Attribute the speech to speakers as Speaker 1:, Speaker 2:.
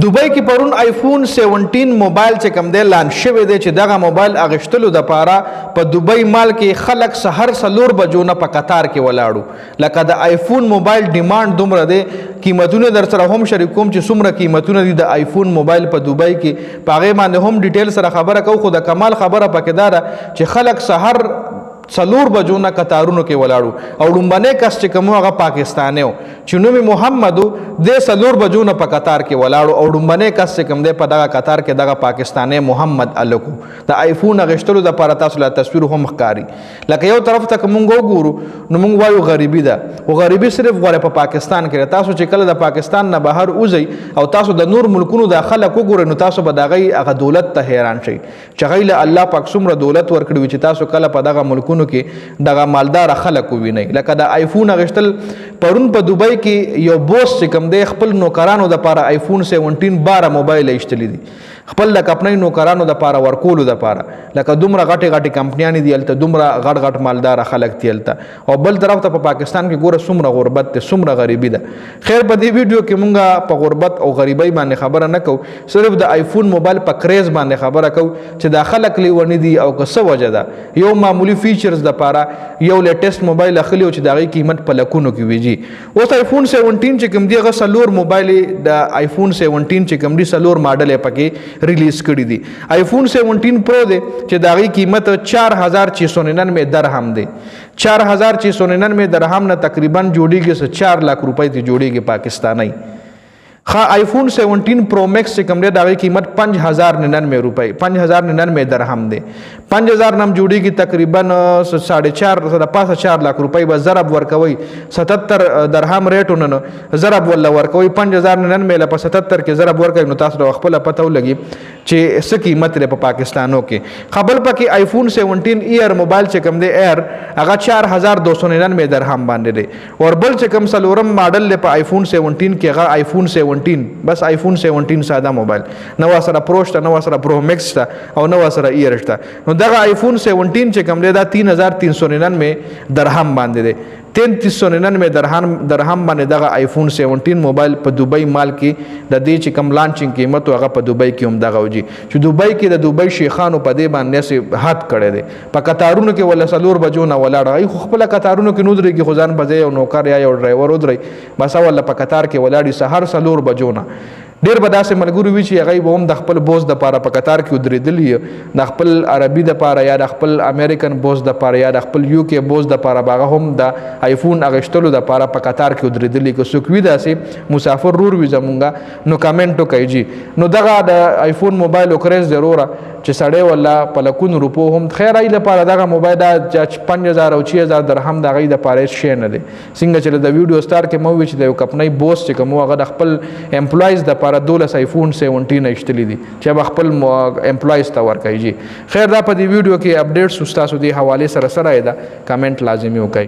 Speaker 1: दुबई کې پرون آیفون 17 موبایل چې کم دی لانچ شوی دی چې دغه موبایل اغشتلو د پاره په دبئی مال کې خلک سحر سلور بجو نه په قطار کې ولاړو لکه د آیفون موبایل ډیماند دومره دی قیمتونه در سره هم شریکوم چې څومره قیمتونه دي د آیفون موبایل په دبئی کې په هغې باندې هم ډیټیل سره خبره کوو خو د کمال خبره پکې دا ده چې خلک سحر څلور بجو نه قطارونو کې ولاړو او لومبنی کس چې کوم هغه پاکستانی و چې نوم محمد د څلور بجو نه په قطار کې ولاړو او لومبنی کس چې کوم دی په دغه قطار کې دغه پاکستانی محمد الکو د آیفون اغشتلو دپاره تاسو له تصویر هم ښکاري لکه یو طرف ته که مونږ وګورو نو مونږ وایو غریبي ده خو غریبي صرف غواړي په پاکستان کې تاسو چې کله د پاکستان نه بهر وځئ او تاسو د نور ملکونو د خلک وګورئ نو تاسو به د هغې هغه دولت ته حیران شئ چې هغوی له الله پاک څومره دولت ورکړي وي چې تاسو کله په دغه ملکونو کې دغه مالدار خلک ووینئ لکه د آیفون اغشتل پرون په دبئی کې یو بوس چې کوم دی خپل نوکرانو دپاره آیفون 17 12 موبایل ایستلی دي خپل د کمپنۍ نوکرانو دپاره ورکولو دپاره لکه دومره غټې غټې کمپنیانې دي هلته دومره غټ غټ مالداره خلک دي هلته او بل طرف ته په پاکستان کې ګوره څومره غربت دی څومره غریبي ده خیر په دې ویډیو کې مونږ په غربت او غریبۍ باندې خبره نه کوو صرف د آیفون موبایل په کریز باندې خبره کوو چې دا خلک لیوني دي او که څه وجه ده یو معمولي فیچرز دپاره یو لیټیسټ موبایل اخلي او چې د هغې قیمت په لکونو کې ویجي اوس آیفون 17 چې کوم دی هغه څلور موبایل د آیفون 17 چې کوم دی څلور ماډل یې پکې ریلیز کړي دي آیفون 17 پرو دی چې د هغې قیمت 4699 درهم دی 4699 درهم نه تقریبا جوړیږي 4 लाख روپۍ ته جوړیږي پاکستانی آیفون 17 پرو میکس چې کوم دی د هغې قیمت 5099 روپۍ 5099 درهم دی 5000 نم جوړیږي تقریبا 4.5 लाख روپۍ به ضرب ورکوئ 77 درهم ریټونه نه ضرب ولا ورکوئ 5099 له په 77 کې ضرب ورکوئ نو تاسو ته خپله پته ولګي چې څه قیمت دی په پاکستانو کې خبل پکې آیفون 17 ایر موبایل چې کوم دی ایر هغه 4299 درهم باندې دی اور بل چې کوم څلورم ماډل دی په آیفون 17 کې هغه آیفون 17 بس آیفون 17 ساده موبایل نو سره پرو شته نو سره پرو میکس شته او نو سره ایر شته نو دغه آیفون 17 چې کوم دی دا 3399 درهم باندې دی 3399 درهم باندې دغه آیفون 17 موبایل په دبئی مال کې د دې چې کوم لانچینګ قیمت هغه په دبئی کې هم دغه وجي چې دبئی کې د دبئی شیخانو په دې باندې سي حد کړی دی په قطارونو کې ولا سلور بجو نه ولاړ خو خپل قطارونو کې نو درېږي خو ځان په ځای یو نوکر یا یو ډرایور ودرئ بس ولا په قطار کې ولاړي سهار سلور بجو نه ډېر به داسې ملګري وي چې هغوی به هم د خپل بوس دپاره په قطار کې ودرېدلي د خپل عربي دپاره یا د خپل امریکن بوس دپاره یا د خپل یو کې بوس دپاره به هغه هم د آیفون اغشتلو دپاره په قطار کې ودرېدلي که څوک وي داسې مسافر رور وي زمونږ نو کمنټ وکئ جي نو دغه د آیفون موبایل وکریز ضروره چې سړی ولا په لکونو روپو هم خیر هغې لپاره دغه موبایل دا 5000 او 6000 درهم د هغې دپاره هېڅ شی نه دی څنګه چې د ویډیو سټار کې مو وویل چې د یو کمپنۍ بوس چې کوم هغه د خپل امپلایز دپاره 12 آیفون 17 ایستلی دي چې به خپل امپلایز ته ورکوي جي خیر دا په دې ویډیو کې اپډیټس ستاسو دې حوالې سره سره یې ده کمنټ لازمي وکړئ